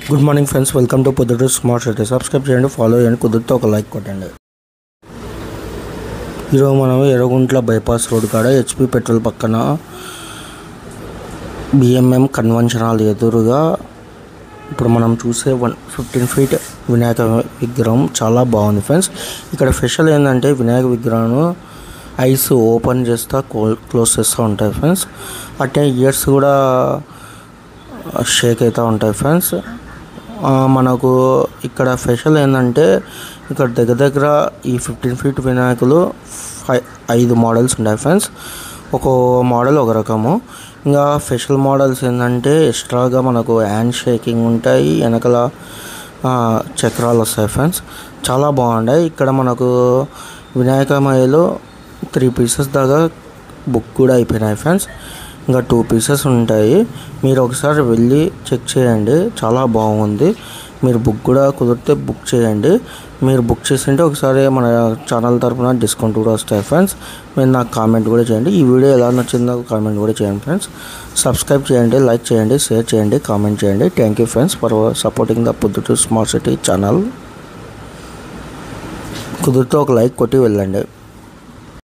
Good morning friends, welcome to Proddatur smart city. Subscribe చేయండి, follow చేయండి, కుదిరితే ఒక లైక్ కొట్టండి. ఈరోజు మనం ఎర్రగుంట్ల బైపాస్ రోడ్ కాడ హెచ్పి పెట్రోల్ పక్కన బిఎంఎం కన్వెన్షన్ హాల్ ఎదురుగా ఇప్పుడు మనం చూసే 15 ఫీట్ వినాయక విగ్రహం చాలా బాగుంది ఫ్రెండ్స్. ఇక్కడ స్పెషల్ ఏంటంటే వినాయక విగ్రహం ఐస్ ఓపెన్ చేస్తా క్లోజ్ చేస్తూ ఉంటాయి ఫ్రెండ్స్. అట్టే ఇయర్స్ కూడా షేక్ అవుతూ ఉంటాయి ఫ్రెండ్స్. మనకు ఇక్కడ స్పెషల్ ఏంటంటే ఇక్కడ దగ్గర ఈ 15 ఫీట్ వినాయకులు 5 మోడల్స్ ఉంటాయి ఫ్రెండ్స్. ఒక మోడల్ ఒక రకము. ఇంకా స్పెషల్ మోడల్స్ ఏంటంటే ఎక్స్ట్రాగా మనకు హ్యాండ్ షేకింగ్ ఉంటాయి, వెనకాల చక్రాలు వస్తాయి ఫ్రెండ్స్. చాలా బాగుంటాయి. ఇక్కడ మనకు వినాయకమయ్యలో 3 పీసెస్ దాకా బుక్ కూడా అయిపోయినాయి ఫ్రెండ్స్. ఇంకా 2 పీసెస్ ఉంటాయి. మీరు ఒకసారి వెళ్ళి చెక్ చేయండి, చాలా బాగుంది. మీరు బుక్ కూడా కుదిరితే బుక్ చేయండి. మీరు బుక్ చేసింటే ఒకసారి మన ఛానల్ తరఫున డిస్కౌంట్ కూడా వస్తాయి ఫ్రెండ్స్. మీరు నాకు కామెంట్ కూడా చేయండి. ఈ వీడియో ఎలా నచ్చిందో కామెంట్ కూడా చేయండి ఫ్రెండ్స్. సబ్స్క్రైబ్ చేయండి, లైక్ చేయండి, షేర్ చేయండి, కామెంట్ చేయండి. Thank you friends for supporting the Proddatur smart city channel. కుదిరితే ఒక లైక్ కొట్టి వెళ్ళండి.